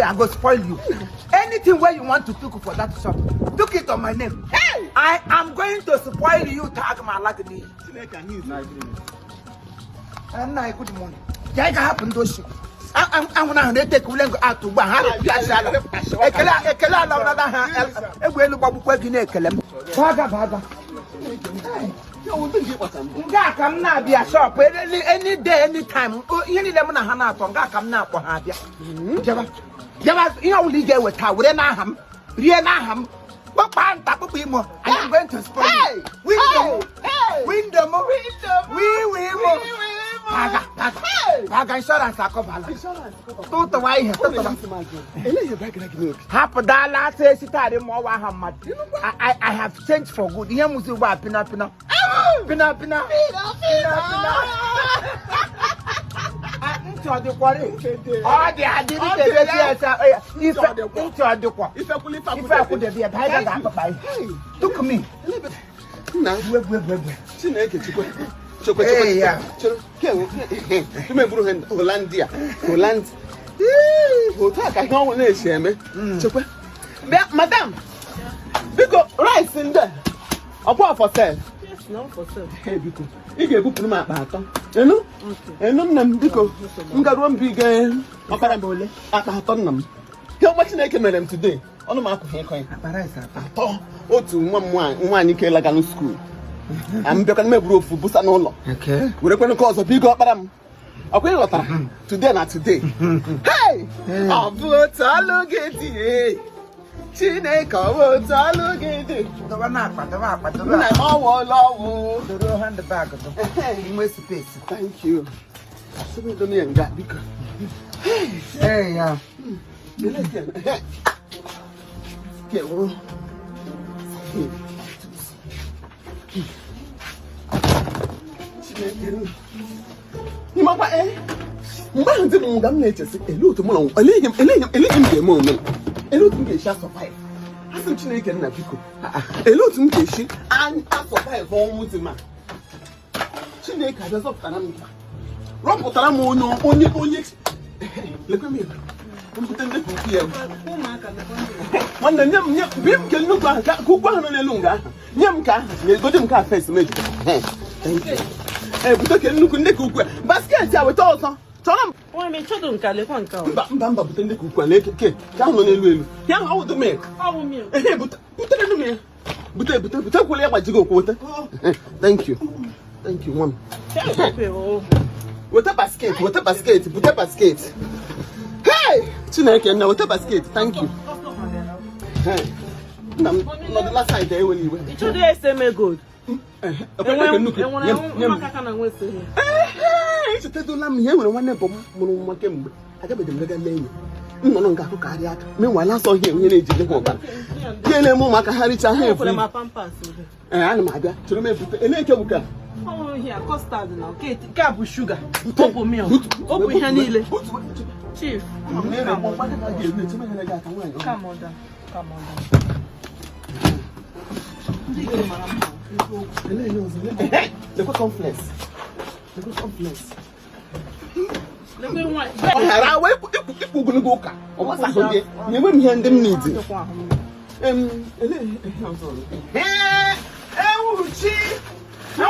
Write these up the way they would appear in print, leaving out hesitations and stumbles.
I go spoil you. Anything where you want to cook for that shop, took it on my name. Hey! I am going to spoil you. Tag my lagni. And I good morning. Jaga happen to ship. I'm gonna take Ulango out to Bahana. Ekela, another hand. A well of working a Kelem. Baga. Come now, be a shop any day, any time. Any lemon hana from Gakam now for Habia. Java, you only get with her with an aham, Rianaham. What part of people? I am going to spoil you. Window. Paga insurance cover. Total way. Half a dollar says it had more. I have changed for good. Here must you buy pina. Into the quarry. Oh, they are did if I could be a tiger, took me. Now, hey, yeah. Hollandia. Holland. I don't Madam, because rice in there. Apart for sale. Yes, no, for sale. Hey, because if you put my back, you know, and no, because you got one big game. How much they can make them today? On the map of Hancock. Oh, to one you can like a school. I'm becoming a group for Busanola. Okay. We're going to cause a big up, madam. Okay, today, not today. Hey! I'll put a look at it. Chineko, a look at it. The one up, but the hand the bag of the space. Thank you. So we don't need that because. Hey, yeah. Get one. Basket, I will tell them. Why may children can live on cow? Bamba, but in the cook, and count on the young old to make. How will you? But what you go quarter? Thank you. Thank you, one. What a basket, put a basket. Hey! Tonight, now, what a basket. Thank you. Hey, not the last side there when you went. It should be good. It's a lam here when one never came. I got the mega name. No, carry out. Meanwhile, I saw him in the home. Then Maka Harris, I have for my pampas. And my God, to remember a little. Oh, here, custard now. Cap with sugar. Topo meal. Open Hanile. Chief, come on down. The conflict. Let me want. I wait for people going to go. What's that? You wouldn't hand them needs it. I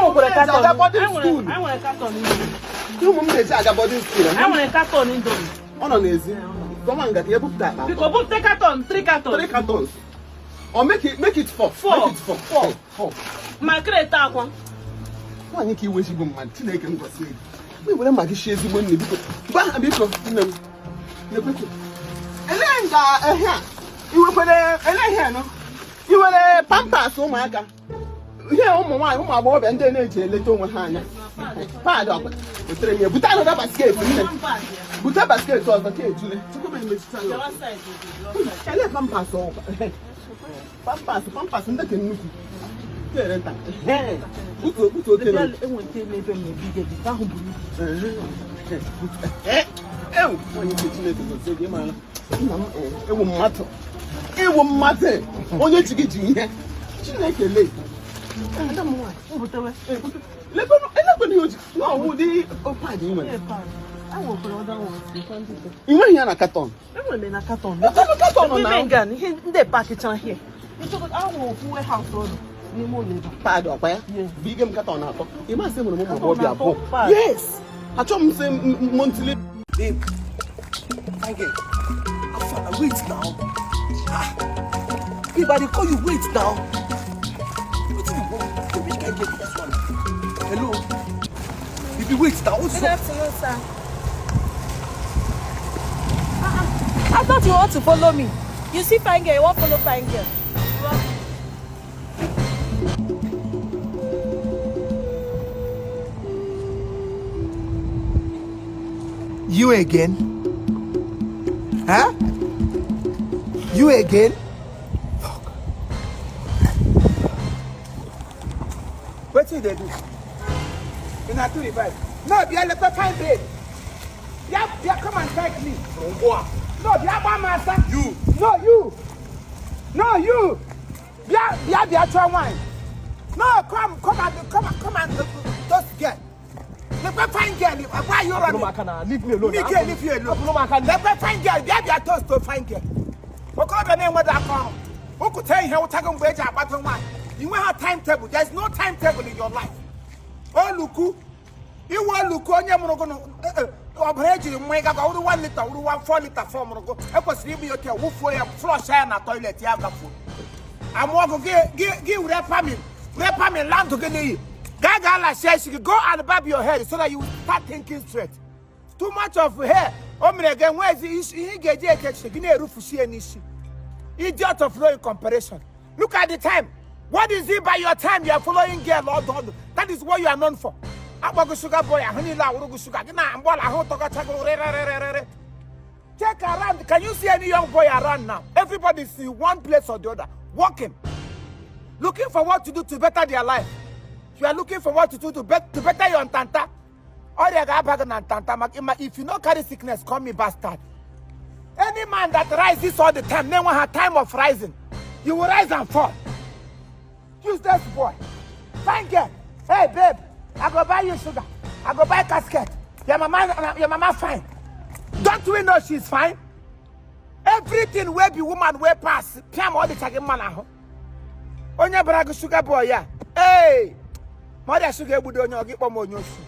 want a carton. You want a carton in them. On easy. Come on, get your book that. Because book the carton, 3 cartons. Or make it 4. 4. My great one. Why you keep wishing for my teenage was saying? We will make a share the money because you were you were a pampas, oh my God. Yeah, oh my boy, and then a little one hand. Pad up. But I don't have a skate. Put up a skate to the cage. I let pampas over. Pampas, and that can look. Hey, put it won't matter. Only to get you here. She like a lake. I don't know why. Let me use no, would he? Oh, pardon. I You want here na carton? I want na carton. Carton now. Women he dey package here. You talk I want full house road. Ni mo le ba. Pad up eh? Big game carton na to. You must say mo mo go be abo. Yes. I told him say monthly. Babe. Thank you. Wait now. Babe, I dey call you wait now. What do you want? Which guy get this one? Hello. If you wait now, what's up? Good afternoon, sir. I thought you want to follow me. You see fine girl, you want to follow fine girl. You again? Huh? You again? Fuck. What did they do? In a 25. No, they are the fine babe. Yeah, come and take me. No, they are my master. You. No, you. No, you. Yeah, they are trying wine. No, come and just get. Let me find girl. Why you running? Leave me alone. Leave you alone. Let me find girl. They are toast to find girl. What kind of name was that call? Who could tell you how to go wage about one? You want a timetable. There's no timetable in your life. Oh, look. You want look on your monogon. Operate you make up 1 liter, 4 liter form. I was leaving your tail. Who for your flush and a toilet? You have food. I'm walking. Give rap me land to get you. Gaga says you can go and bob your head so that you start thinking straight. Too much of hair. Again, where's the issue? He get a roof to see an issue. Idiot of no comparison. Look at the time. What is it by your time you are following girl or dog? That is what you are known for. Abago sugar boy, honey la sugar. Check around. Can you see any young boy around now? Everybody see one place or the other. Walking. Looking for what to do to better their life. You are looking for what to do to better your tanta. If you don't carry sickness, call me bastard. Any man that rises all the time, never have time of rising. You will rise and fall. Use this boy. Fine girl. Hey babe, I go buy you sugar. I go buy casket. Your mama fine. Don't we know she's fine? Everything where be woman where pass. Piam all the time man aho. Onya brago sugar boy ya. Hey. Mother sugar budo nyogi pomo nyosu.